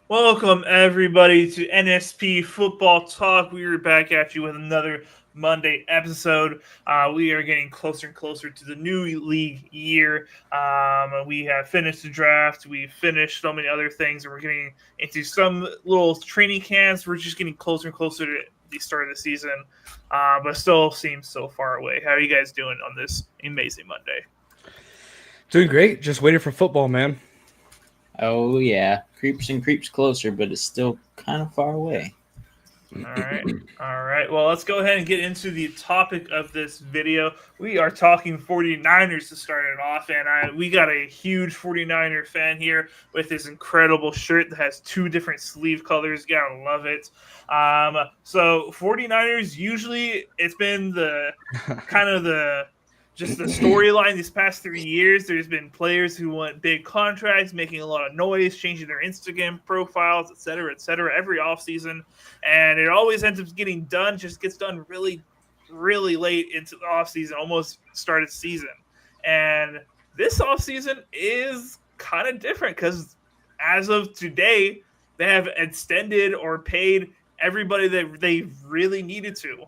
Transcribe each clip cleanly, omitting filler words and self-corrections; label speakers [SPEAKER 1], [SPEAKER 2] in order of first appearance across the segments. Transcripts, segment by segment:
[SPEAKER 1] Welcome, everybody, to NSP Football Talk. We are back at you with another Monday episode. We are getting closer and closer to the new league year. We have finished the draft. We've finished so many other things, and we're getting into some little training camps. We're just getting closer and closer to the start of the season, but still seems so far away. How are you guys doing on this amazing Monday?
[SPEAKER 2] Doing great. Just waiting for football, man.
[SPEAKER 3] Oh yeah, creeps and creeps closer, but it's still kind of far away.
[SPEAKER 1] All right. All right. Well, let's go ahead and get into the topic of this video. We are talking 49ers to start it off, and we got a huge 49er fan here with this incredible shirt that has two different sleeve colors. You gotta love it. So 49ers, usually it's been the kind of the just the storyline these past 3 years. There's been players who want big contracts, making a lot of noise, changing their Instagram profiles, et cetera, every offseason. And it always ends up getting done, just gets done really, really late into the offseason, almost started season. And this offseason is kind of different because as of today, they have extended or paid everybody that they really needed to.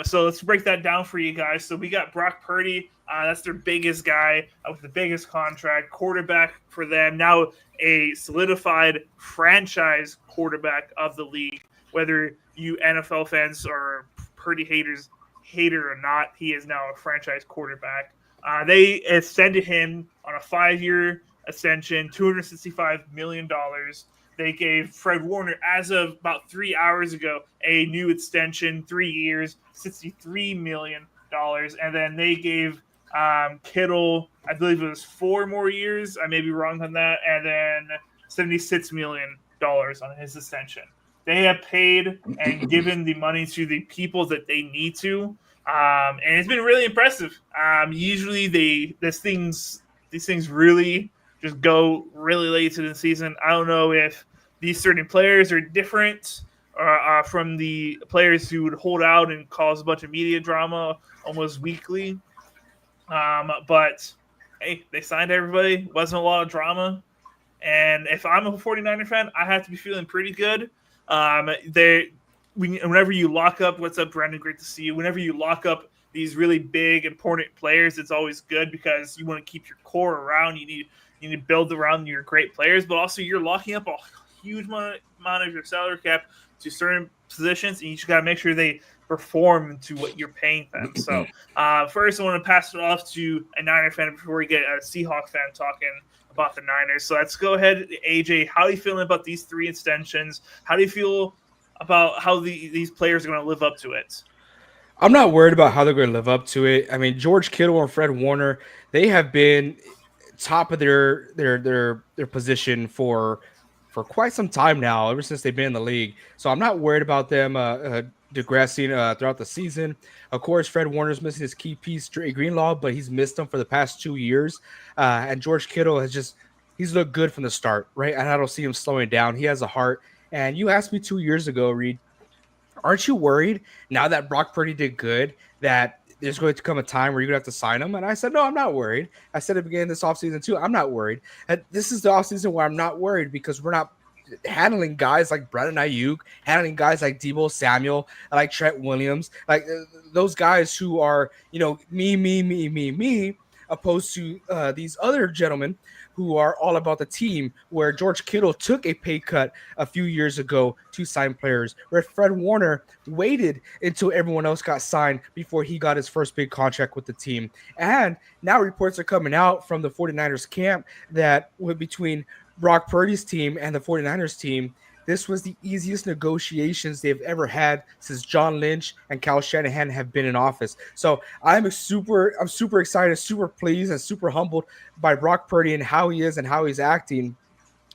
[SPEAKER 1] So let's break that down for you guys. So we got Brock Purdy. That's their biggest guy with the biggest contract, quarterback for them. Now a solidified franchise quarterback of the league. Whether you NFL fans or Purdy hater or not, he is now a franchise quarterback. They extended him on a 5-year extension, $265 million. They gave Fred Warner, as of about 3 hours ago, a new extension, 3 years, $63 million. And then they gave Kittle, I believe it was 4 more years. I may be wrong on that. And then $76 million on his extension. They have paid and given the money to the people that they need to. And it's been really impressive. Usually these things really just go really late to the season. I don't know if these certain players are different from the players who would hold out and cause a bunch of media drama almost weekly. But hey, they signed everybody. Wasn't a lot of drama. And if I'm a 49er fan, I have to be feeling pretty good. Whenever you lock up, what's up, Brandon? Great to see you. Whenever you lock up these really big, important players, it's always good because you want to keep your core around. You need to build around your great players, but also you're locking up a huge amount of your salary cap to certain positions, and you just got to make sure they perform to what you're paying them. So first, I want to pass it off to a Niner fan before we get a Seahawk fan talking about the Niners. So let's go ahead, AJ. How are you feeling about these 3 extensions? How do you feel about how these players are going to live up to it?
[SPEAKER 2] I'm not worried about how they're going to live up to it. I mean, George Kittle and Fred Warner, they have been top of their position for quite some time now, ever since they've been in the league. So I'm not worried about them digressing throughout the season. Of course, Fred Warner's missing his key piece, Dre Greenlaw, but he's missed them for the past 2 years. And George Kittle he's looked good from the start, right? And I don't see him slowing down. He has a heart. And you asked me 2 years ago, Reed, aren't you worried now that Brock Purdy did good that there's going to come a time where you're going to have to sign him? And I said, no, I'm not worried. I said at the beginning of this offseason too, I'm not worried. And this is the offseason where I'm not worried because we're not handling guys like Brandon Ayuk, handling guys like Deebo Samuel, like Trent Williams, like those guys who are, me, opposed to these other gentlemen who are all about the team, where George Kittle took a pay cut a few years ago to sign players, where Fred Warner waited until everyone else got signed before he got his first big contract with the team. And now reports are coming out from the 49ers camp that between Brock Purdy's team and the 49ers team, this was the easiest negotiations they've ever had since John Lynch and Kyle Shanahan have been in office. So I'm super excited, super pleased, and super humbled by Brock Purdy and how he is and how he's acting,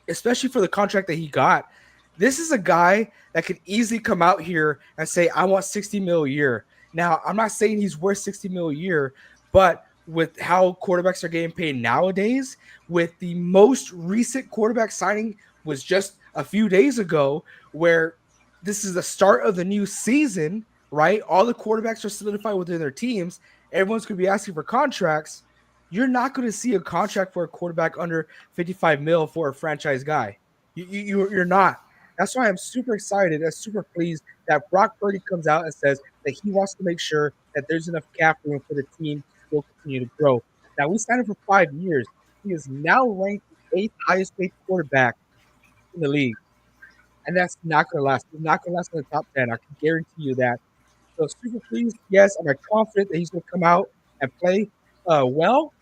[SPEAKER 2] especially for the contract that he got. This is a guy that could easily come out here and say, I want $60 million a year. Now, I'm not saying he's worth $60 million a year, but with how quarterbacks are getting paid nowadays, with the most recent quarterback signing was just a few days ago, where this is the start of the new season, right? All the quarterbacks are solidified within their teams. Everyone's going to be asking for contracts. You're not going to see a contract for a quarterback under $55 million for a franchise guy. You're not. That's why I'm super excited and super pleased that Brock Purdy comes out and says that he wants to make sure that there's enough cap room for the team to still continue to grow. Now we signed him for 5 years. He is now ranked the eighth highest paid quarterback in the league, and that's not going to last. He's not going to last in the top 10. I can guarantee you that. So super pleased. Yes, am I confident that he's going to come out and play well?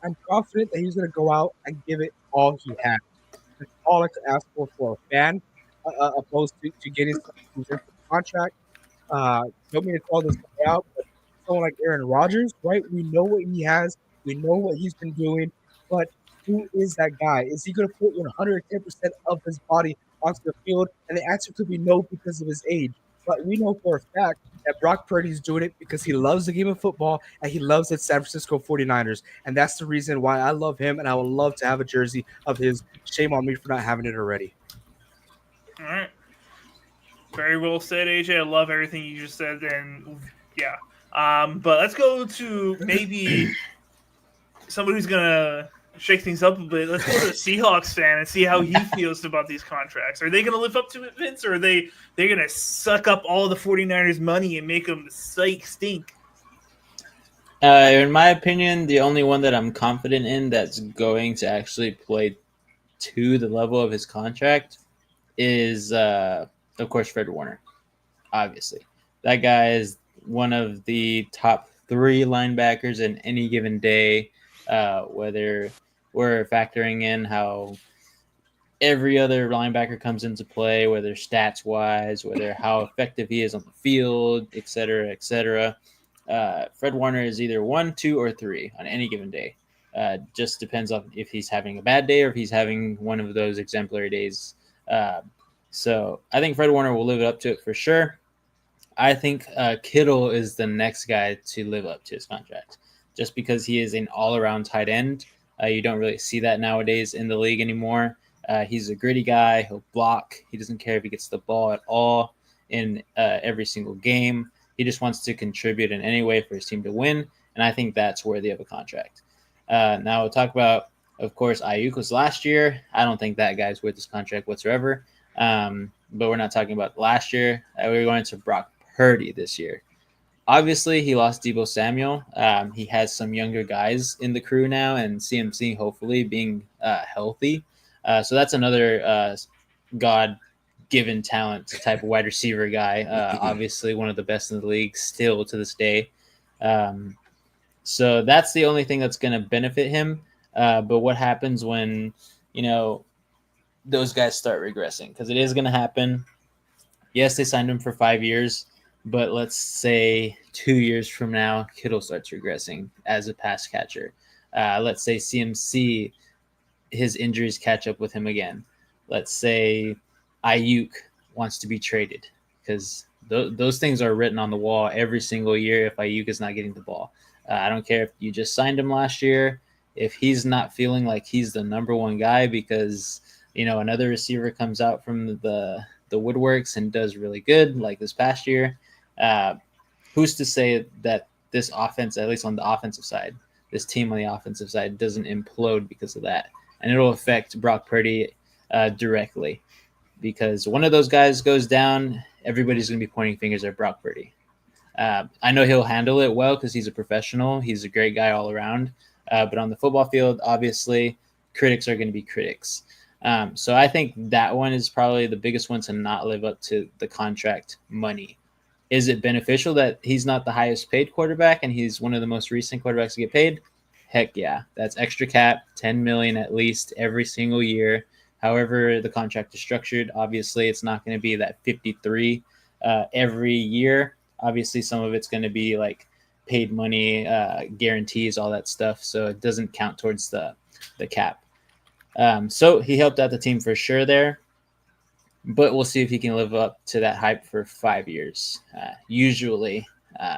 [SPEAKER 2] I'm confident that he's going to go out and give it all he has. That's all I could ask for a fan, opposed to getting someone who's in for the contract. Don't mean to call this guy out, but someone like Aaron Rodgers, right? We know what he has, we know what he's been doing, but who is that guy? Is he going to put 110% of his body onto the field? And the answer could be no because of his age. But we know for a fact that Brock Purdy is doing it because he loves the game of football and he loves the San Francisco 49ers. And that's the reason why I love him, and I would love to have a jersey of his. Shame on me for not having it already.
[SPEAKER 1] All right. Very well said, AJ. I love everything you just said. And yeah. But let's go to maybe somebody who's going to shake things up a bit. Let's go to a Seahawks fan and see how he feels about these contracts. Are they going to live up to it, Vince, or are they're going to suck up all the 49ers money and make them stink?
[SPEAKER 3] In my opinion, the only one that I'm confident in that's going to actually play to the level of his contract is, of course, Fred Warner. Obviously, that guy is one of the top 3 linebackers in any given day, whether we're factoring in how every other linebacker comes into play, whether stats wise, whether how effective he is on the field, et cetera, et cetera. Fred Warner is either 1, 2, or 3 on any given day. Just depends on if he's having a bad day or if he's having one of those exemplary days. So I think Fred Warner will live up to it for sure. I think Kittle is the next guy to live up to his contract, just because he is an all-around tight end. You don't really see that nowadays in the league anymore. He's a gritty guy. He'll block. He doesn't care if he gets the ball at all in every single game. He just wants to contribute in any way for his team to win, and I think that's worthy of a contract. Now we'll talk about, of course, Ayuk was last year. I don't think that guy's worth his contract whatsoever. But we're not talking about last year. We're going to Brock Purdy this year. Obviously, he lost Deebo Samuel. He has some younger guys in the crew now, and CMC hopefully being healthy. So that's another God-given talent type of wide receiver guy. Obviously, one of the best in the league still to this day. So that's the only thing that's going to benefit him. But what happens when, those guys start regressing? Because it is going to happen. Yes, they signed him for 5 years. But let's say 2 years from now, Kittle starts regressing as a pass catcher. Let's say CMC, his injuries catch up with him again. Let's say Ayuk wants to be traded, because those things are written on the wall every single year if Ayuk is not getting the ball. I don't care if you just signed him last year. If he's not feeling like he's the number one guy because, another receiver comes out from the woodworks and does really good like this past year, who's to say that this offense, at least on the offensive side, this team on the offensive side doesn't implode because of that? And it'll affect Brock Purdy directly, because one of those guys goes down, everybody's going to be pointing fingers at Brock Purdy. I know he'll handle it well because he's a professional. He's a great guy all around. But on the football field, obviously, critics are going to be critics. So I think that one is probably the biggest one to not live up to the contract money. Is it beneficial that he's not the highest paid quarterback and he's one of the most recent quarterbacks to get paid? Heck yeah. That's extra cap, $10 million at least every single year. However the contract is structured, obviously it's not going to be that 53 every year. Obviously some of it's going to be like paid money, guarantees, all that stuff. So it doesn't count towards the cap. So he helped out the team for sure there. But we'll see if he can live up to that hype for 5 years. Usually,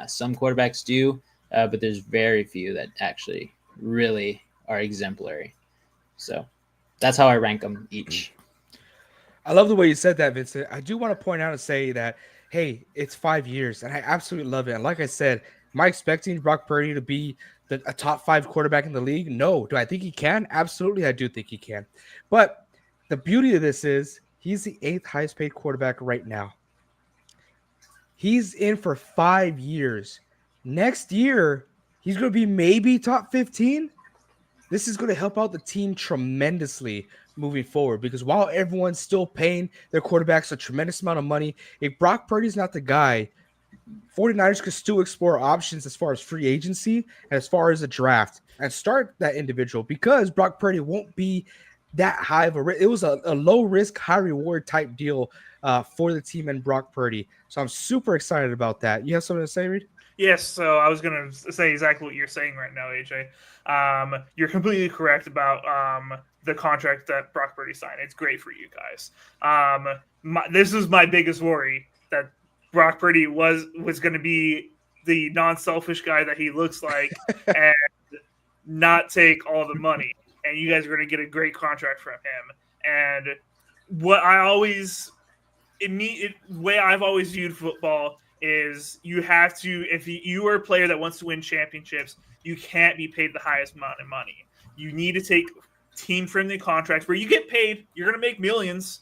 [SPEAKER 3] some quarterbacks do, but there's very few that actually really are exemplary. So that's how I rank them each.
[SPEAKER 2] I love the way you said that, Vincent. I do want to point out and say that, hey, it's 5 years, and I absolutely love it. And like I said, am I expecting Brock Purdy to be a top 5 quarterback in the league? No. Do I think he can? Absolutely, I do think he can. But The beauty of this is he's the 8th highest paid quarterback right now. He's in for 5 years. Next year, he's going to be maybe top 15. This is going to help out the team tremendously moving forward because while everyone's still paying their quarterbacks a tremendous amount of money, if Brock Purdy's not the guy, 49ers could still explore options as far as free agency and as far as a draft and start that individual because Brock Purdy won't be that high of a risk. It was a low risk, high reward type deal for the team and Brock Purdy. So I'm super excited about that. You have something to say, Reed?
[SPEAKER 1] Yes, so I was going to say exactly what you're saying right now, AJ. You're completely correct about the contract that Brock Purdy signed. It's great for you guys. This is my biggest worry, that Brock Purdy was going to be the non-selfish guy that he looks like and not take all the money. And you guys are going to get a great contract from him. And what I always – the way I've always viewed football is you have to – if you are a player that wants to win championships, you can't be paid the highest amount of money. You need to take team-friendly contracts where you get paid. You're going to make millions,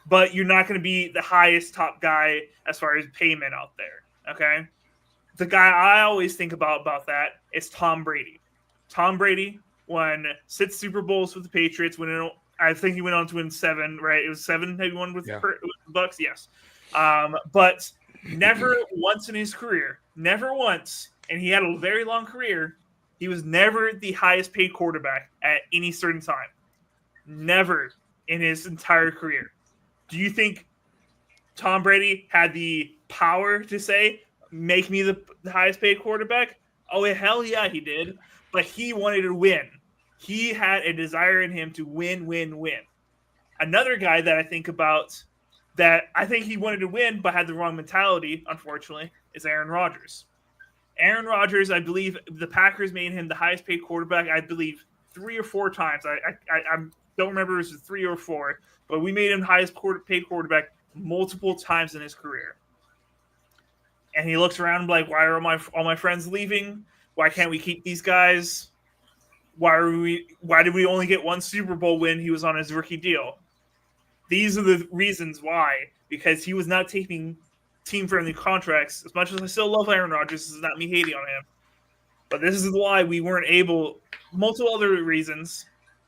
[SPEAKER 1] but you're not going to be the highest top guy as far as payment out there, okay? The guy I always think about that is Tom Brady. Tom Brady won 6 Super Bowls with the Patriots. I think he went on to win 7, right? It was 7 that he won with the Bucks, yes. But never once in his career, never once, and he had a very long career, he was never the highest paid quarterback at any certain time. Never in his entire career. Do you think Tom Brady had the power to say, make me the highest paid quarterback? Oh, hell yeah, he did. But he wanted to win. He had a desire in him to win. Another guy that I think about that I think he wanted to win but had the wrong mentality, unfortunately, is Aaron Rodgers. Aaron Rodgers, I believe the Packers made him the highest paid quarterback, I believe, 3 or 4 times. I don't remember if it was 3 or 4, but we made him the highest paid quarterback multiple times in his career. And he looks around like, why are all my friends leaving? Why can't we keep these guys? Why did we only get 1 Super Bowl win? He was on his rookie deal. These are the reasons why, because he was not taking team-friendly contracts. As much as I still love Aaron Rodgers, this is not me hating on him. But this is why we weren't able, multiple other reasons,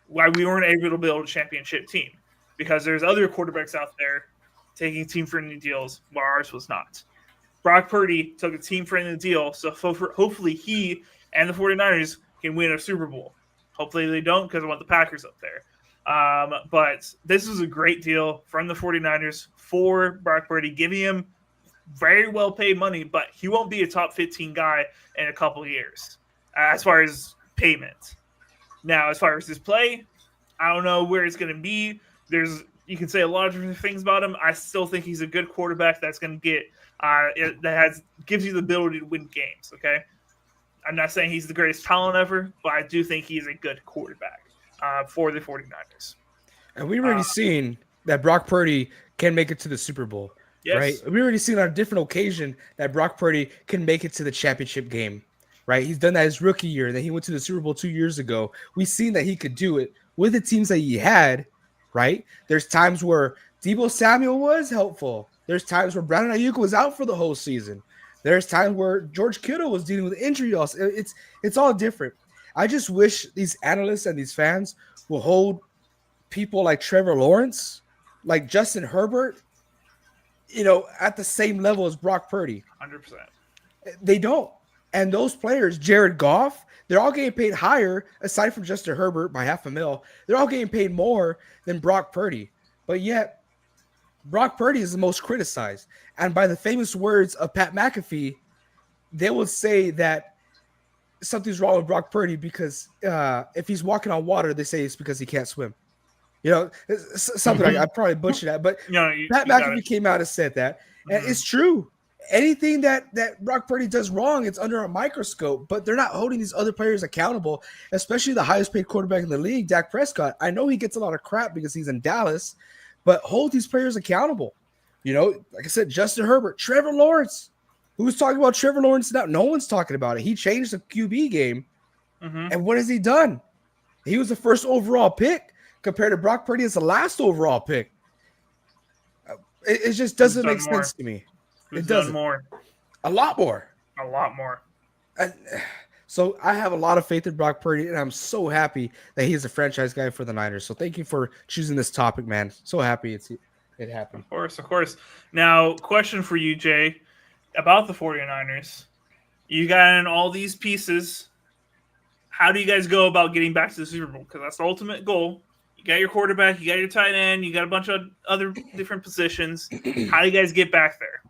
[SPEAKER 1] why we weren't able to build a championship team. Because there's other quarterbacks out there taking team-friendly deals, while ours was not. Brock Purdy took a team-friendly deal, so hopefully he and the 49ers can win a Super Bowl. Hopefully they don't, because I want the Packers up there. But this is a great deal from the 49ers for Brock Purdy, giving him very well-paid money, but he won't be a top 15 guy in a couple of years as far as payment. Now, as far as his play, I don't know where it's going to be. You can say a lot of different things about him. I still think he's a good quarterback that's going to get gives you the ability to win games. Okay, I'm not saying he's the greatest talent ever, but I do think he's a good quarterback for the 49ers.
[SPEAKER 2] And we've already seen that Brock Purdy can make it to the Super Bowl. Yes. Right? We've already seen on a different occasion that Brock Purdy can make it to the championship game. Right? He's done that his rookie year, and then he went to the Super Bowl 2 years ago. We've seen that he could do it with the teams that he had. Right? There's times where Deebo Samuel was helpful. There's times where Brandon Ayuk was out for the whole season. There's times where George Kittle was dealing with injury loss. It's all different. I just wish these analysts and these fans will hold people like Trevor Lawrence, like Justin Herbert, at the same level as Brock Purdy.
[SPEAKER 1] 100%.
[SPEAKER 2] They don't. And those players, Jared Goff, they're all getting paid higher, aside from Justin Herbert by $500,000. They're all getting paid more than Brock Purdy. But yet, Brock Purdy is the most criticized. And by the famous words of Pat McAfee, they will say that something's wrong with Brock Purdy because if he's walking on water, they say it's because he can't swim. Something I probably butchered that. But Pat McAfee came out and said that. And it's true. Anything that Brock Purdy does wrong, it's under a microscope. But they're not holding these other players accountable, especially the highest paid quarterback in the league, Dak Prescott. I know he gets a lot of crap because he's in Dallas, but hold these players accountable. Like I said, Justin Herbert, Trevor Lawrence. Who's talking about Trevor Lawrence now? No one's talking about it. He changed the QB game. And what has he done? He was the first overall pick. compared to Brock Purdy as the last overall pick. It just doesn't make sense to me.
[SPEAKER 1] Who's
[SPEAKER 2] it doesn't.
[SPEAKER 1] Done more?
[SPEAKER 2] A lot more.
[SPEAKER 1] A lot more.
[SPEAKER 2] So I have a lot of faith in Brock Purdy, and I'm so happy that he's a franchise guy for the Niners. So thank you for choosing this topic, man. So happy it happened.
[SPEAKER 1] Of course. Now, question for you, Jay, about the 49ers. You got in all these pieces. How do you guys go about getting back to the Super Bowl? Because that's the ultimate goal. You got your quarterback, you got your tight end, you got a bunch of other different positions. How do you guys get back there?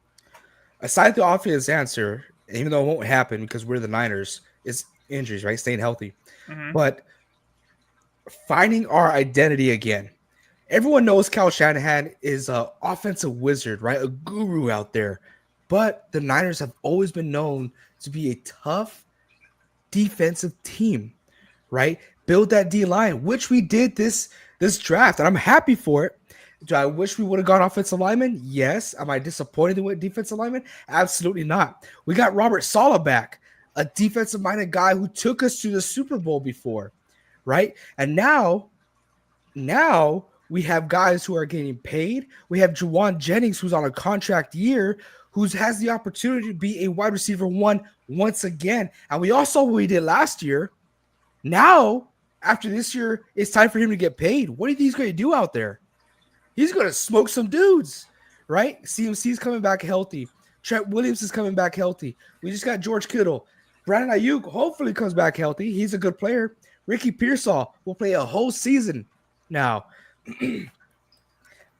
[SPEAKER 2] Aside the obvious answer, even though it won't happen because we're the Niners, is injuries, right? Staying healthy.
[SPEAKER 1] Mm-hmm.
[SPEAKER 2] But finding our identity again. Everyone knows Kyle Shanahan is an offensive wizard, right? A guru out there. But the Niners have always been known to be a tough defensive team, right? Build that D line, which we did this draft, and I'm happy for it. Do I wish we would have gone offensive lineman? Yes. Am I disappointed with defensive lineman? Absolutely not. We got Robert Saleh back, a defensive-minded guy who took us to the Super Bowl before, right? And now we have guys who are getting paid. We have Juwan Jennings, who's on a contract year, who has the opportunity to be a wide receiver one once again. And we all saw what we did last year. Now, after this year, it's time for him to get paid. What do you think he's going to do out there? He's going to smoke some dudes, right? CMC's coming back healthy. Trent Williams is coming back healthy. We just got George Kittle. Brandon Ayuk hopefully comes back healthy. He's a good player. Ricky Pearsall will play a whole season now.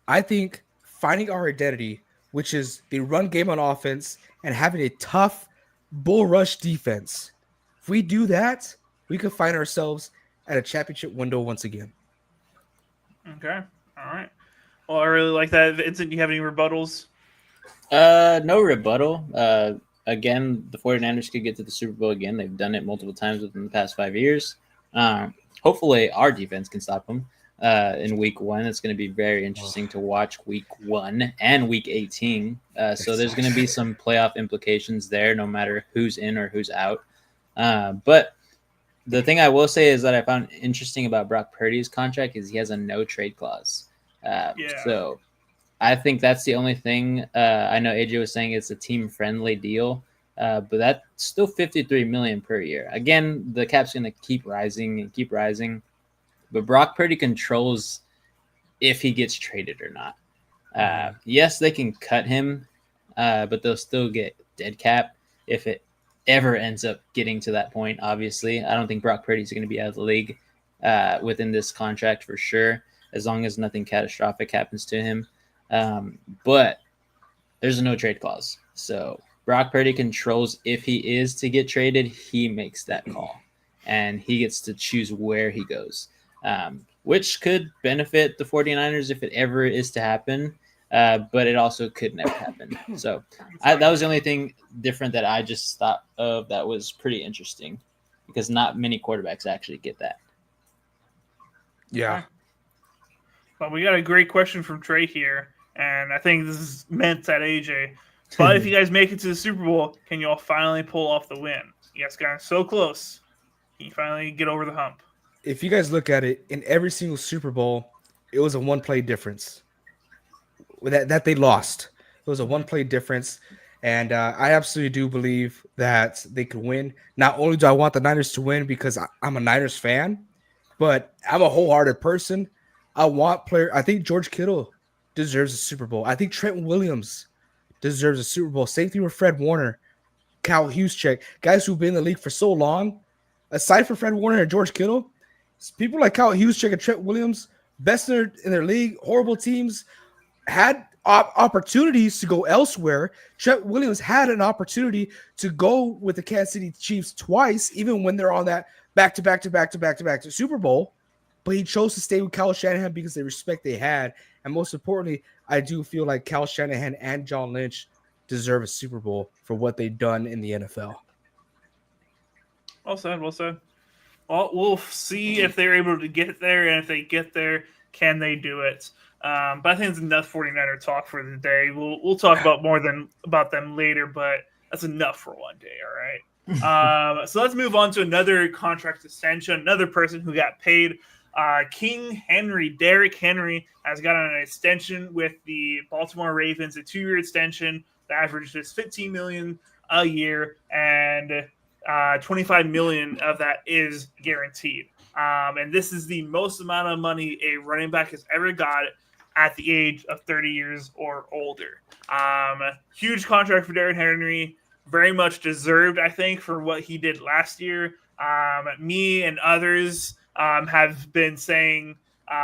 [SPEAKER 2] I think finding our identity, which is the run game on offense and having a tough bull rush defense. If we do that, we could find ourselves at a championship window once again.
[SPEAKER 1] Okay. All right. Well, I really like that. Vincent, do you have any rebuttals?
[SPEAKER 3] No rebuttal. Again, the 49ers could get to the Super Bowl again. They've done it multiple times within the past 5 years. Hopefully our defense can stop them in week 1. It's going to be very interesting to watch week 1 and week 18. So there's going to be some playoff implications there, no matter who's in or who's out. But the thing I will say is that I found interesting about Brock Purdy's contract is he has a no trade clause. So I think that's the only thing. I know AJ was saying it's a team friendly deal, but that's still $53 million per year. Again, the cap's going to keep rising. But Brock Purdy controls if he gets traded or not. Yes, they can cut him, but they'll still get dead cap if it ever ends up getting to that point. Obviously, I don't think Brock Purdy's going to be out of the league within this contract for sure, as long as nothing catastrophic happens to him. But there's a no trade clause. So Brock Purdy controls if he is to get traded, he makes that call. And he gets to choose where he goes, which could benefit the 49ers if it ever is to happen. But it also could never happen. So that was the only thing different that I just thought of that was pretty interesting, because not many quarterbacks actually get that.
[SPEAKER 2] Yeah.
[SPEAKER 1] But we got a great question from Trey here, and I think this is meant at AJ. But if you guys make it to the Super Bowl, can you all finally pull off the win? You guys got so close. Can you finally get over the hump?
[SPEAKER 2] If you guys look at it, in every single Super Bowl, it was a one-play difference that they lost. It was a one-play difference, and I absolutely do believe that they could win. Not only do I want the Niners to win because I'm a Niners fan, but I'm a wholehearted person. I think George Kittle deserves a Super Bowl. I think Trent Williams deserves a Super Bowl. Same thing with Fred Warner, Kyle Juszczyk, guys who've been in the league for so long. Aside from Fred Warner and George Kittle, people like Kyle Juszczyk and Trent Williams, best in their league, horrible teams, had opportunities to go elsewhere. Trent Williams had an opportunity to go with the Kansas City Chiefs twice, even when they're on that back-to-back to Super Bowl. But he chose to stay with Kyle Shanahan because of the respect they had. And most importantly, I do feel like Kyle Shanahan and John Lynch deserve a Super Bowl for what they've done in the NFL.
[SPEAKER 1] Well said. Well, we'll see if they're able to get there, and if they get there, can they do it? But I think it's enough 49er talk for the day. We'll talk about them later, but that's enough for one day, all right? So let's move on to another contract extension, another person who got paid. King Henry, Derrick Henry, has got an extension with the Baltimore Ravens, a 2-year extension that averages $15 million a year, and $25 million of that is guaranteed. And this is the most amount of money a running back has ever got at the age of 30 years or older. Huge contract for Derrick Henry, very much deserved, I think, for what he did last year. Me and others have been saying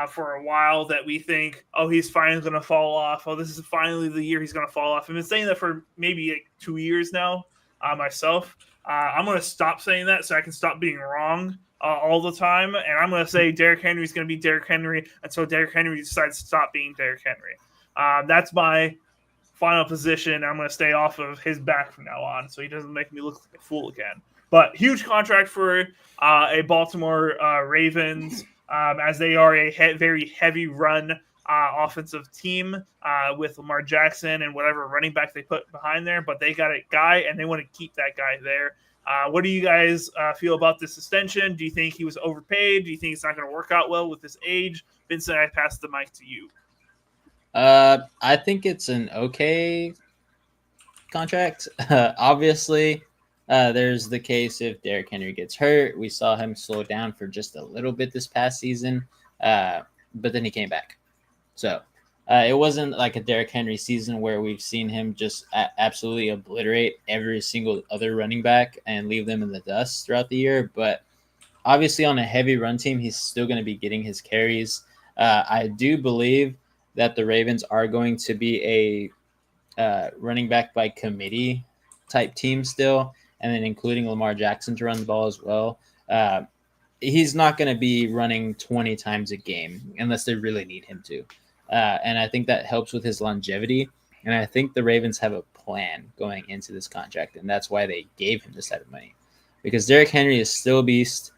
[SPEAKER 1] for a while that we think, oh, he's finally going to fall off. Oh, this is finally the year he's going to fall off. I've been saying that for maybe like 2 years now myself. I'm going to stop saying that so I can stop being wrong all the time. And I'm going to say Derrick Henry is going to be Derrick Henry until Derrick Henry decides to stop being Derrick Henry. That's my final position. I'm going to stay off of his back from now on so he doesn't make me look like a fool again. But huge contract for a Baltimore Ravens as they are a very heavy run offensive team with Lamar Jackson and whatever running back they put behind there. But they got a guy, and they want to keep that guy there. What do you guys feel about this extension? Do you think he was overpaid? Do you think it's not going to work out well with his age? Vincent, I pass the mic to you.
[SPEAKER 3] I think it's an okay contract. Obviously, there's the case if Derrick Henry gets hurt. We saw him slow down for just a little bit this past season, but then he came back. So it wasn't like a Derrick Henry season where we've seen him just absolutely obliterate every single other running back and leave them in the dust throughout the year. But obviously on a heavy run team, he's still going to be getting his carries. I do believe that the Ravens are going to be a running back by committee type team still, and then including Lamar Jackson to run the ball as well. He's not going to be running 20 times a game unless they really need him to. And I think that helps with his longevity. And I think the Ravens have a plan going into this contract, and that's why they gave him this type of money. Because Derrick Henry is still a beast.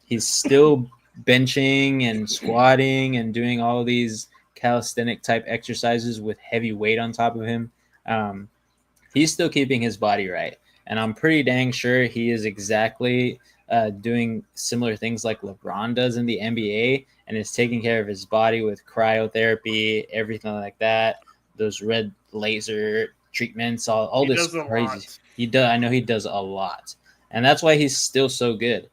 [SPEAKER 3] He's still benching and squatting and doing all of these calisthenic type exercises with heavy weight on top of him. He's still keeping his body right. And I'm pretty dang sure he is exactly doing similar things like LeBron does in the NBA and is taking care of his body with cryotherapy, everything like that, those red laser treatments, all this crazy. He does. I know he does a lot. And that's why he's still so good.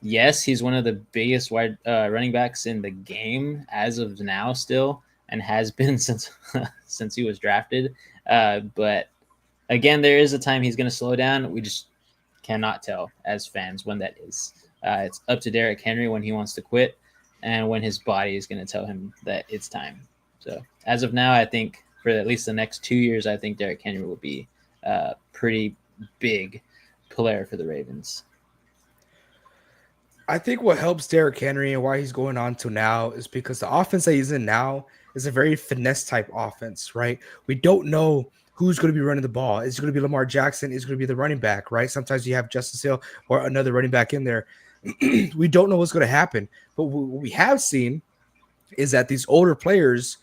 [SPEAKER 3] Yes, he's one of the biggest wide running backs in the game as of now still, and has been since he was drafted. But again, there is a time he's going to slow down. We just cannot tell as fans when that is. It's up to Derrick Henry when he wants to quit and when his body is going to tell him that it's time. So as of now, I think for at least the next 2 years, I think Derrick Henry will be a pretty big player for the Ravens.
[SPEAKER 2] I think what helps Derrick Henry and why he's going on to now is because the offense that he's in now is a very finesse type offense, right? We don't know who's going to be running the ball. Is it going to be Lamar Jackson? Is it going to be the running back, right? Sometimes you have Justice Hill or another running back in there. We don't know what's going to happen. But what we have seen is that these older players,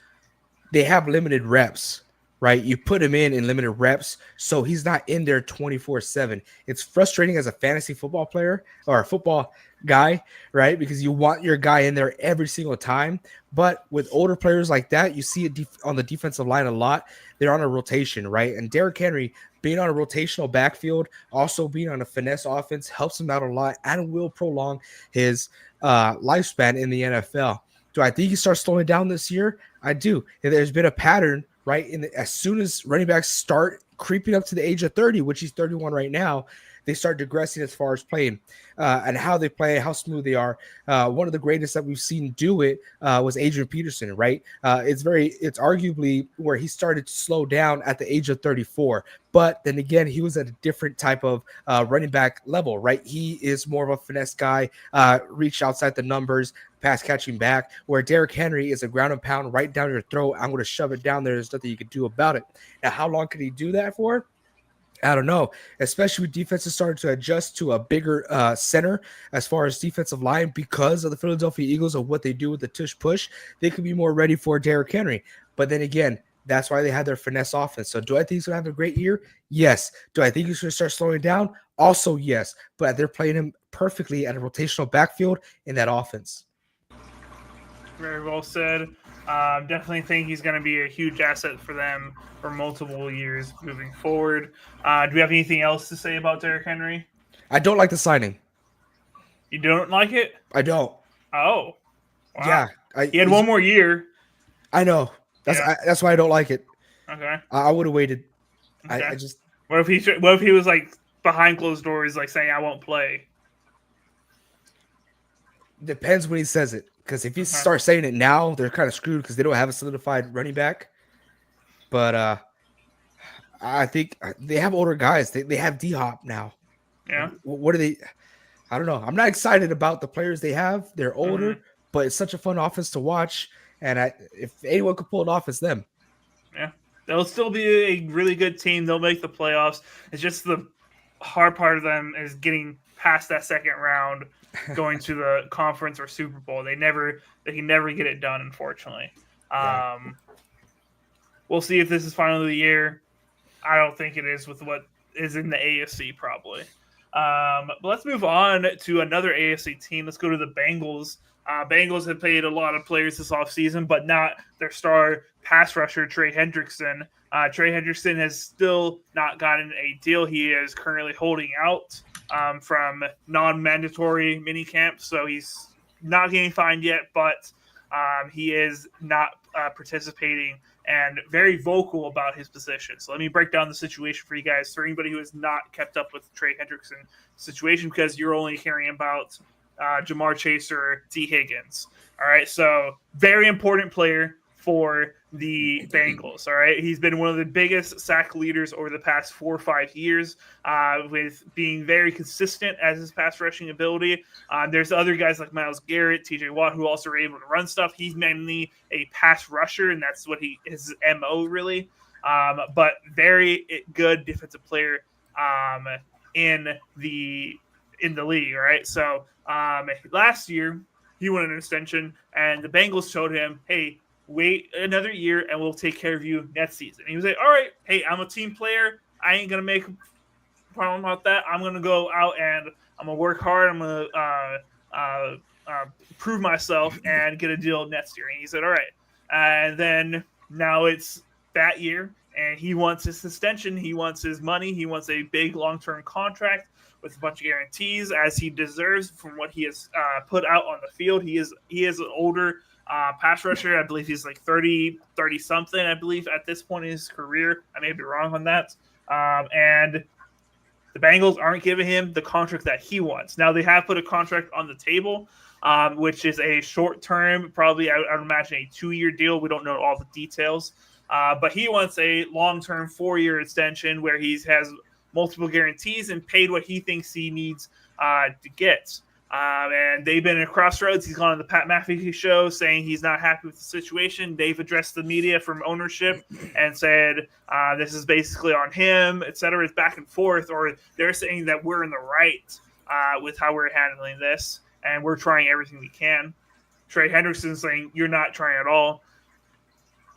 [SPEAKER 2] they have limited reps, right? You put him in limited reps, so he's not in there 24/7. It's frustrating as a fantasy football player or a football guy, right? Because you want your guy in there every single time. But with older players like that, you see it on the defensive line a lot. They're on a rotation, right? And Derrick Henry being on a rotational backfield, also being on a finesse offense, helps him out a lot and will prolong his lifespan in the NFL. Do I think he starts slowing down this year? I do. And there's been a pattern, right? As soon as running backs start creeping up to the age of 30, which he's 31 right now, they start digressing as far as playing and how they play, how smooth they are. One of the greatest that we've seen do it was Adrian Peterson, right? It's arguably where he started to slow down at the age of 34. But then again, he was at a different type of running back level, right? He is more of a finesse guy, reach outside the numbers, pass catching back, where Derrick Henry is a ground and pound right down your throat. I'm going to shove it down there. There's nothing you can do about it. Now, how long could he do that for? I don't know, especially with defenses starting to adjust to a bigger center as far as defensive line because of the Philadelphia Eagles of what they do with the tush push. They could be more ready for Derrick Henry. But then again, that's why they had their finesse offense. So do I think he's going to have a great year? Yes. Do I think he's going to start slowing down? Also, yes. But they're playing him perfectly at a rotational backfield in that offense.
[SPEAKER 1] Very well said. Definitely think he's going to be a huge asset for them for multiple years moving forward. Do we have anything else to say about Derrick Henry?
[SPEAKER 2] I don't like the signing.
[SPEAKER 1] You don't like it?
[SPEAKER 2] I don't.
[SPEAKER 1] Oh, wow.
[SPEAKER 2] Yeah,
[SPEAKER 1] He had one more year.
[SPEAKER 2] I know. That's why I don't like it.
[SPEAKER 1] Okay.
[SPEAKER 2] I would have waited.
[SPEAKER 1] Okay.
[SPEAKER 2] I just.
[SPEAKER 1] What if he was like behind closed doors, like saying I won't play?
[SPEAKER 2] Depends when he says it. Because if he starts saying it now, they're kind of screwed because they don't have a solidified running back. But I think they have older guys. They have D-Hop now.
[SPEAKER 1] Yeah.
[SPEAKER 2] What are they? I don't know. I'm not excited about the players they have. They're older, but it's such a fun offense to watch. And if anyone could pull it off, it's them.
[SPEAKER 1] Yeah. They'll still be a really good team. They'll make the playoffs. It's just the hard part of them is getting past that second round, going to the conference or Super Bowl. They can never get it done, unfortunately. We'll see if this is finally the year. I don't think it is with what is in the AFC probably. But let's move on to another AFC team. Let's go to the Bengals. Bengals have paid a lot of players this offseason, but not their star pass rusher, Trey Hendrickson. Trey Hendrickson has still not gotten a deal. He is currently holding out from non-mandatory minicamp, so he's not getting fined yet, but he is not participating and very vocal about his position. So let me break down the situation for you guys, for anybody who has not kept up with the Trey Hendrickson situation, because you're only hearing about Jamar Chase or T. Higgins. All right, so very important player for the Bengals. All right, he's been one of the biggest sack leaders over the past 4 or 5 years, with being very consistent as his pass rushing ability. There's other guys like Myles Garrett, T.J. Watt, who also are able to run stuff. He's mainly a pass rusher, and that's what his MO really. But very good defensive player in the league. All right, so last year he won an extension, and the Bengals told him, "Hey, wait another year and we'll take care of you next season." And he was like, "All right, hey, I'm a team player. I ain't going to make a problem about that. I'm going to go out and I'm going to work hard. I'm going to prove myself and get a deal next year." And he said, "All right." And then now it's that year, and he wants his extension. He wants his money. He wants a big long-term contract with a bunch of guarantees, as he deserves from what he has put out on the field. He is an older pass rusher. I believe he's like 30 something, I believe, at this point in his career. I may be wrong on that. And the Bengals aren't giving him the contract that he wants. Now, they have put a contract on the table, which is a short term, probably I would imagine a 2-year deal. We don't know all the details. But he wants a long-term 4-year extension where he has multiple guarantees and paid what he thinks he needs to get. And they've been at crossroads. He's gone on the Pat McAfee show saying he's not happy with the situation. They've addressed the media from ownership and said this is basically on him, et cetera. It's back and forth, or they're saying that we're in the right with how we're handling this, and we're trying everything we can. Trey Hendrickson saying you're not trying at all.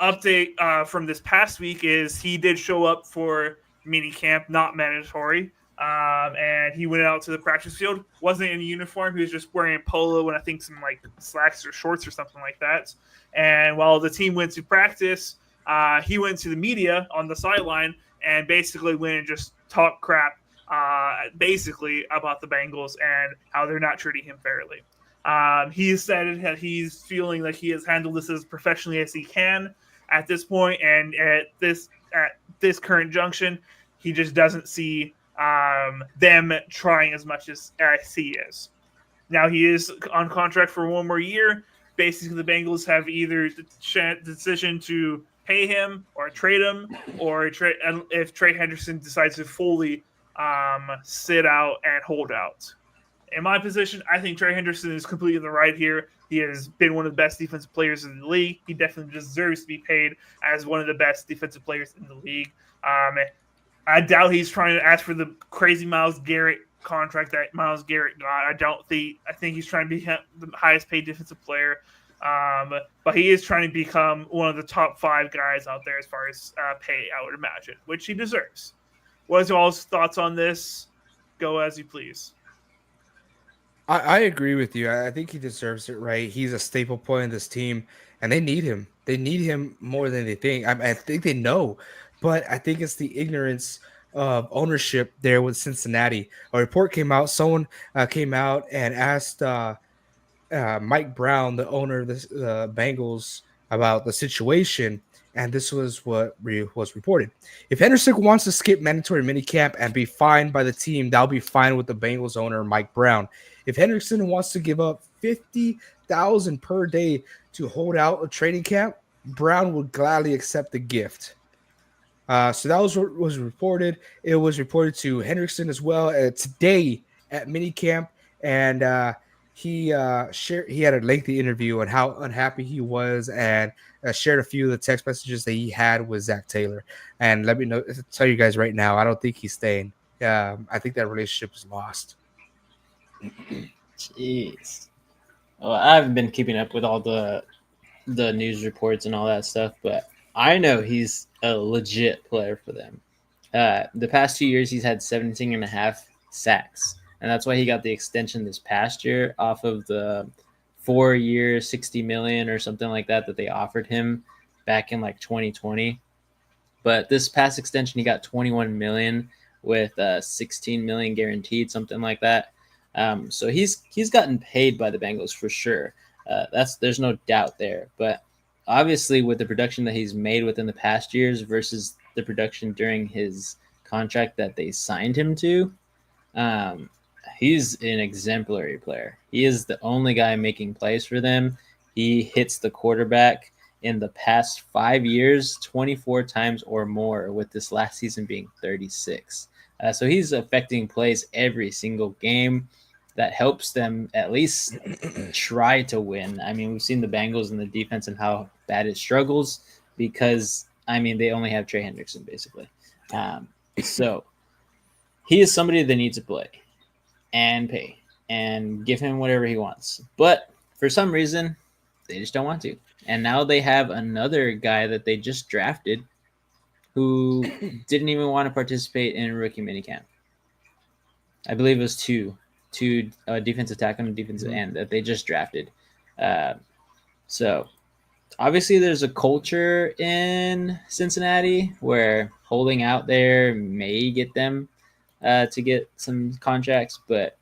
[SPEAKER 1] Update from this past week is he did show up for minicamp, not mandatory. And he went out to the practice field, wasn't in a uniform. He was just wearing a polo and I think some like slacks or shorts or something like that. And while the team went to practice, he went to the media on the sideline and basically went and just talked crap, basically about the Bengals and how they're not treating him fairly. He said that he's feeling like he has handled this as professionally as he can at this point, and at this current junction, he just doesn't see them trying as much as he is. Now he is on contract for 1 more year. Basically, the Bengals have either the decision to pay him or trade him, or if Trey Hendrickson decides to fully sit out and hold out. In my position, I think Trey Hendrickson is completely in the right here. He has been one of the best defensive players in the league. He definitely deserves to be paid as one of the best defensive players in the league. I doubt he's trying to ask for the crazy Myles Garrett contract that Myles Garrett got. I think he's trying to be the highest paid defensive player. But he is trying to become one of the top 5 guys out there as far as pay, I would imagine, which he deserves. What is y'all's thoughts on this? Go as you please.
[SPEAKER 2] I agree with you. I think he deserves it, right? He's a staple point in this team, and they need him. They need him more than they think. I think they know, but I think it's the ignorance of ownership there with Cincinnati. A report came out. Someone came out and asked Mike Brown, the owner of the Bengals, about the situation, and this was what was reported. If Henderson wants to skip mandatory minicamp and be fined by the team, that'll be fine with the Bengals owner Mike Brown. If Henderson wants to give up $50,000 per day to hold out a training camp, Brown would gladly accept the gift. So that was reported. It was reported to Hendrickson as well today at minicamp, and he had a lengthy interview on how unhappy he was, and shared a few of the text messages that he had with Zach Taylor. And let me tell you guys right now, I don't think he's staying. I think that relationship is lost.
[SPEAKER 3] Jeez. Well, I haven't been keeping up with all the news reports and all that stuff, but I know he's a legit player for them. The past 2 years, he's had 17 and a half sacks, and that's why he got the extension this past year off of the 4-year, $60 million or something like that they offered him back in like 2020. But this past extension, he got 21 million with 16 million guaranteed, something like that. So he's gotten paid by the Bengals for sure. There's no doubt there. But obviously, with the production that he's made within the past years versus the production during his contract that they signed him to, he's an exemplary player. He is the only guy making plays for them. He hits the quarterback in the past 5 years 24 times or more, with this last season being 36. So he's affecting plays every single game. That helps them at least try to win. I mean, we've seen the Bengals and the defense and how bad it struggles because, I mean, they only have Trey Hendrickson, basically. So he is somebody that needs to play and pay and give him whatever he wants. But for some reason, they just don't want to. And now they have another guy that they just drafted who didn't even want to participate in rookie minicamp. I believe it was two defensive tackle and defensive end that they just drafted. So obviously there's a culture in Cincinnati where holding out there may get them to get some contracts, but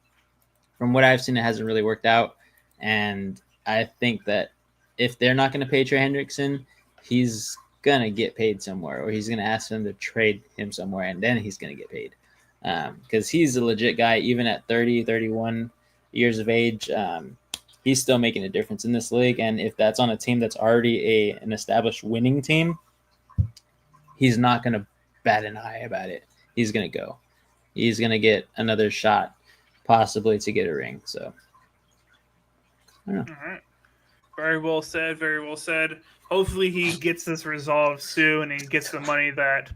[SPEAKER 3] from what I've seen, it hasn't really worked out. And I think that if they're not going to pay Trey Hendrickson, he's going to get paid somewhere, or he's going to ask them to trade him somewhere, and then he's going to get paid. Because he's a legit guy, even at 30, 31 years of age. He's still making a difference in this league. And if that's on a team that's already an established winning team, he's not going to bat an eye about it. He's going to go. He's going to get another shot, possibly to get a ring. So, I don't know.
[SPEAKER 1] All right. Very well said. Very well said. Hopefully he gets this resolved soon and he gets the money that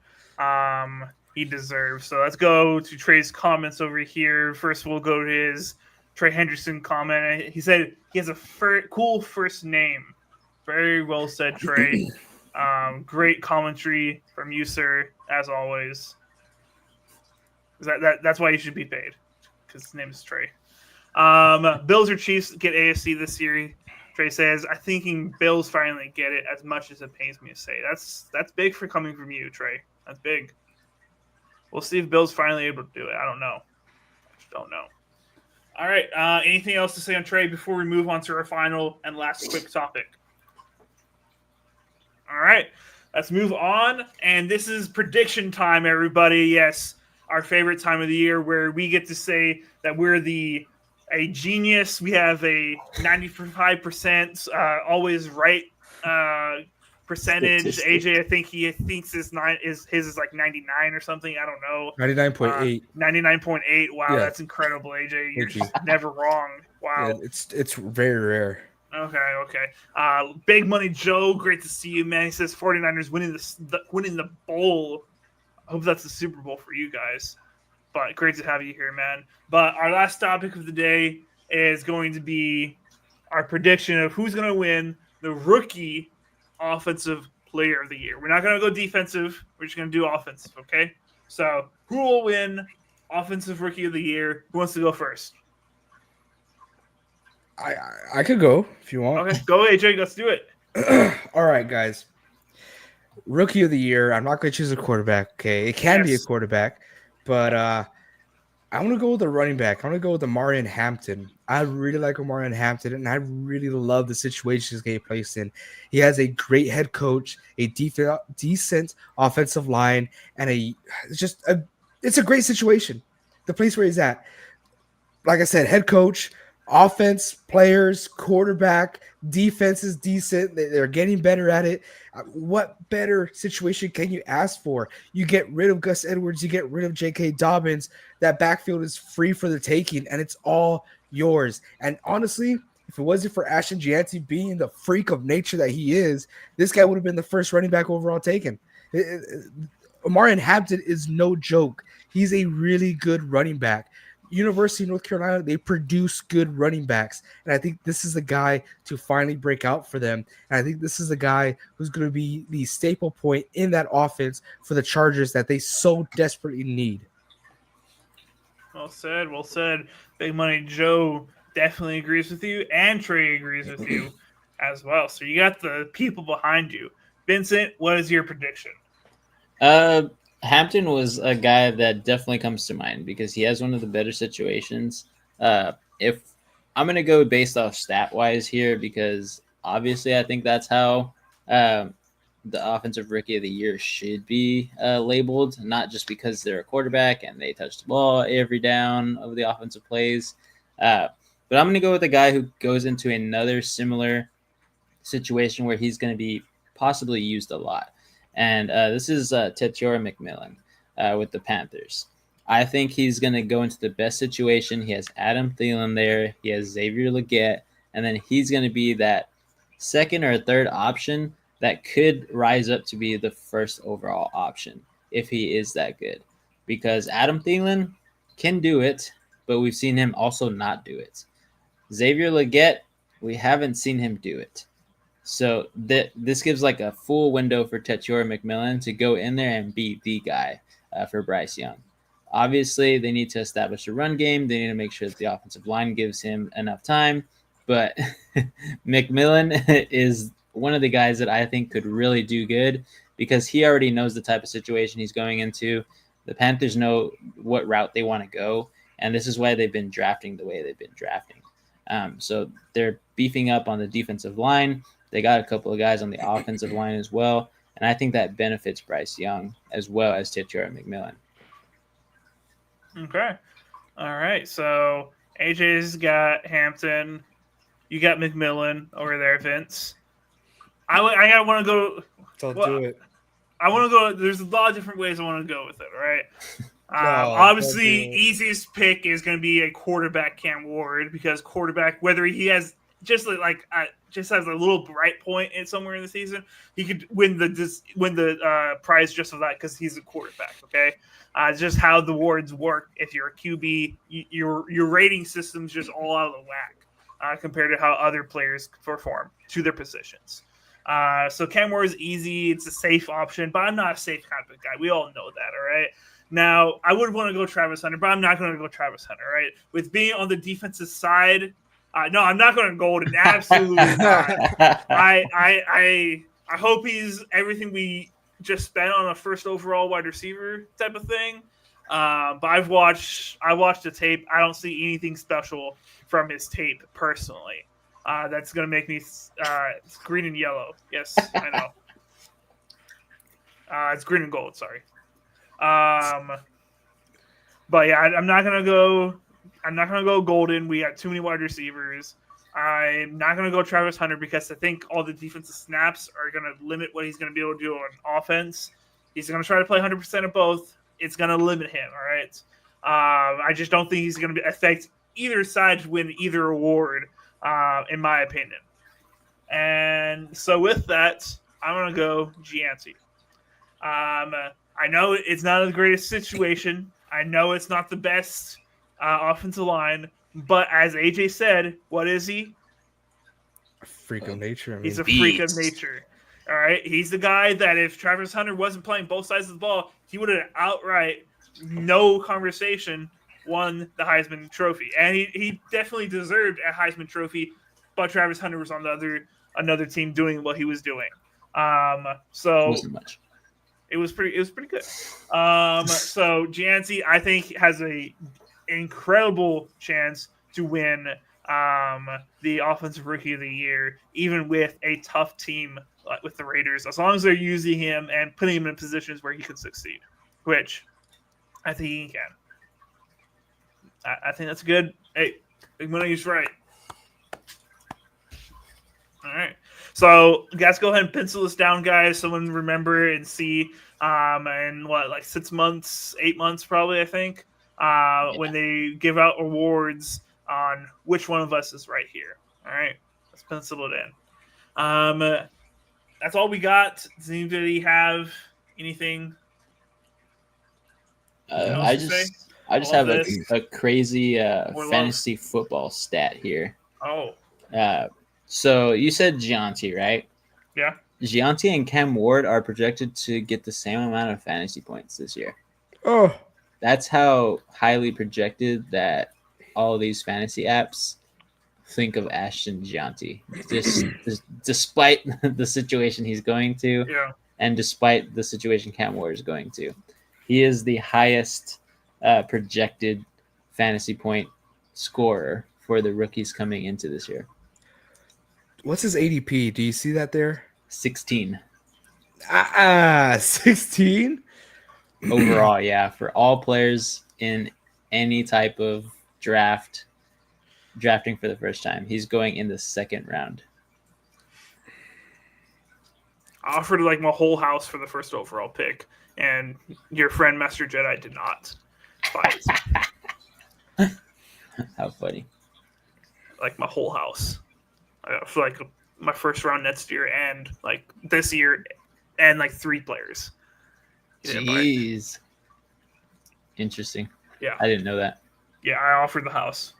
[SPEAKER 1] he deserves. So let's go to Trey's comments over here. First, we'll go to his Trey Hendrickson comment. He said he has a cool first name. Very well said, Trey. Great commentary from you, sir, as always. That's why you should be paid, because his name is Trey. Bills or Chiefs get AFC this year. Trey says, "I think Bills finally get it, as much as it pains me to say." That's big for coming from you, Trey. That's big. We'll see if Bill's finally able to do it. I don't know. I just don't know. All right. Anything else to say on Trey before we move on to our final and last quick topic? All right. Let's move on. And this is prediction time, everybody. Yes, our favorite time of the year, where we get to say that we're a genius. We have a 95% always right percentage. AJ, I think he thinks his is like 99 or something. I don't know.
[SPEAKER 2] 99.8.
[SPEAKER 1] 99.8. Wow,
[SPEAKER 2] Yeah.
[SPEAKER 1] That's incredible, AJ. You're just never wrong. Wow.
[SPEAKER 2] Yeah, it's very rare.
[SPEAKER 1] Okay. Big Money Joe, great to see you, man. He says 49ers winning the bowl. I hope that's the Super Bowl for you guys. But great to have you here, man. But our last topic of the day is going to be our prediction of who's going to win the rookie offensive player of the year. We're not going to go defensive. We're just going to do offensive, okay? So who will win offensive rookie of the year? Who wants to go first?
[SPEAKER 2] I could go if you want.
[SPEAKER 1] Okay, go AJ. Let's do it.
[SPEAKER 2] All right, guys. Rookie of the year. I'm not going to choose a quarterback. Okay, it can be a
[SPEAKER 1] Yes.
[SPEAKER 2] quarterback, but I want to go with the running back. I want to go with Marion Hampton. I really like Marion Hampton, and I really love the situation he's getting placed in. He has a great head coach, a decent offensive line, and it's a great situation. The place where he's at. Like I said, head coach, offense, players, quarterback, defense is decent. They're getting better at it. What better situation can you ask for? You get rid of Gus Edwards, you get rid of J.K. Dobbins. That backfield is free for the taking, and it's all yours. And honestly, if it wasn't for Ashton Gianti being the freak of nature that he is, this guy would have been the first running back overall taken. Omarion Hampton is no joke. He's a really good running back. University of North Carolina, they produce good running backs. And I think this is the guy to finally break out for them. And I think this is the guy who's going to be the staple point in that offense for the Chargers that they so desperately need.
[SPEAKER 1] Well said. Well said. Big Money Joe definitely agrees with you, and Trey agrees with you as well. So you got the people behind you. Vincent, what is your prediction?
[SPEAKER 3] Hampton was a guy that definitely comes to mind because he has one of the better situations. If I'm going to go based off stat wise here, because obviously I think that's how the offensive rookie of the year should be labeled, not just because they're a quarterback and they touch the ball every down of the offensive plays. But I'm going to go with a guy who goes into another similar situation where he's going to be possibly used a lot. And this is Tetairoa McMillan with the Panthers. I think he's going to go into the best situation. He has Adam Thielen there. He has Xavier Legette. And then he's going to be that second or third option that could rise up to be the first overall option if he is that good. Because Adam Thielen can do it, but we've seen him also not do it. Xavier Legette, we haven't seen him do it. So this gives like a full window for Tetairoa McMillan to go in there and be the guy for Bryce Young. Obviously, they need to establish a run game. They need to make sure that the offensive line gives him enough time. But McMillan is one of the guys that I think could really do good because he already knows the type of situation he's going into. The Panthers know what route they want to go, and this is why they've been drafting the way they've been drafting. So they're beefing up on the defensive line. They got a couple of guys on the offensive line as well, and I think that benefits Bryce Young as well as Tetairoa McMillan.
[SPEAKER 1] Okay. All right. So AJ's got Hampton. You got McMillan over there, Vince. I want to go.
[SPEAKER 2] Don't do it.
[SPEAKER 1] I want to go. There's a lot of different ways I want to go with it, right? Obviously, easiest pick is going to be a quarterback, Cam Ward, because quarterback, whether he has just has a little bright point in somewhere in the season, he could win the prize just for that because he's a quarterback. Okay, just how the awards work. If you're a QB, your rating system's just all out of the whack compared to how other players perform to their positions. So Cam Ward is easy; it's a safe option, but I'm not a safe kind of guy. We all know that, all right. Now, I would want to go Travis Hunter, but I'm not going to go Travis Hunter, right? With being on the defensive side, no, I'm not going to Golden. Absolutely not. I hope he's everything we just spent on a first overall wide receiver type of thing. But I watched the tape. I don't see anything special from his tape personally. That's going to make me it's green and yellow. Yes, I know. It's green and gold. Sorry. But yeah, I'm not gonna go Golden. We got too many wide receivers. I'm not gonna go Travis Hunter because I think all the defensive snaps are gonna limit what he's gonna be able to do on offense. He's gonna try to play 100% of both. It's gonna limit him. All right. I just don't think he's gonna affect either side to win either award, in my opinion. And so with that, I'm gonna go Gianti. I know it's not the greatest situation. I know it's not the best offensive line, but as AJ said, what is he?
[SPEAKER 2] A freak of nature.
[SPEAKER 1] He's a freak of nature. All right, he's the guy that if Travis Hunter wasn't playing both sides of the ball, he would have outright, no conversation, won the Heisman Trophy, and he definitely deserved a Heisman Trophy. But Travis Hunter was on another team doing what he was doing. So
[SPEAKER 3] Wasn't much.
[SPEAKER 1] it was pretty good. So Gianci, I think, has a incredible chance to win the Offensive Rookie of the Year, even with a tough team with the Raiders, as long as they're using him and putting him in positions where he could succeed, which I think he can. I think that's good. Hey, Big Money's right. All right. So, guys, go ahead and pencil this down, guys. Someone remember and see in what, like 6 months, 8 months, probably, I think, when they give out awards on which one of us is right here. All right. Let's pencil it in. That's all we got. Does anybody have anything else
[SPEAKER 3] I
[SPEAKER 1] to say?
[SPEAKER 3] just
[SPEAKER 1] All
[SPEAKER 3] have
[SPEAKER 1] this?
[SPEAKER 3] a crazy
[SPEAKER 1] More
[SPEAKER 3] fantasy football stat here.
[SPEAKER 1] Oh,
[SPEAKER 3] So you said Gianti, right?
[SPEAKER 1] yeah.
[SPEAKER 3] Gianti and Cam Ward are projected to get the same amount of fantasy points this year.
[SPEAKER 2] Oh,
[SPEAKER 3] That's how highly projected that all these fantasy apps think of Ashton Gianti. Despite the situation he's going to,
[SPEAKER 1] Yeah.
[SPEAKER 3] and despite the situation Cam Ward is going to, he is the highest projected fantasy point scorer for the rookies coming into this year.
[SPEAKER 2] what's his ADP? Do you see that there?
[SPEAKER 3] 16
[SPEAKER 2] 16.
[SPEAKER 3] overall, yeah, for all players in any type of drafting for the first time. He's going in the second round.
[SPEAKER 1] I offered like my whole house for the first overall pick, and your friend Master Jedi did not buy it.
[SPEAKER 3] How funny.
[SPEAKER 1] Like my whole house. For like my first round next year and like this year and like 3 players. He didn't buy it.
[SPEAKER 3] Jeez. Interesting.
[SPEAKER 1] Yeah.
[SPEAKER 3] I didn't know that.
[SPEAKER 1] Yeah, I offered the house.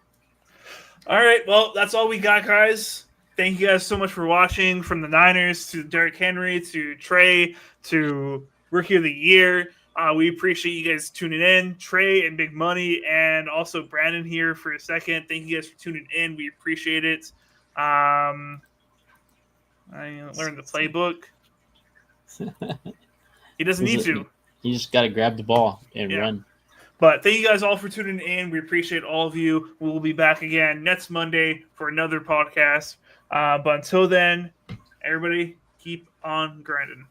[SPEAKER 1] All right, well, that's all we got, guys. Thank you guys so much for watching. From the Niners to Derrick Henry to Trey to Rookie of the Year. We appreciate you guys tuning in. Trey and Big Money and also Brandon here for a second. Thank you guys for tuning in. We appreciate it. I learned the playbook. He doesn't need to.
[SPEAKER 3] You just got to grab the ball and run.
[SPEAKER 1] But thank you guys all for tuning in. We appreciate all of you. We will be back again next Monday for another podcast. But until then, everybody keep on grinding.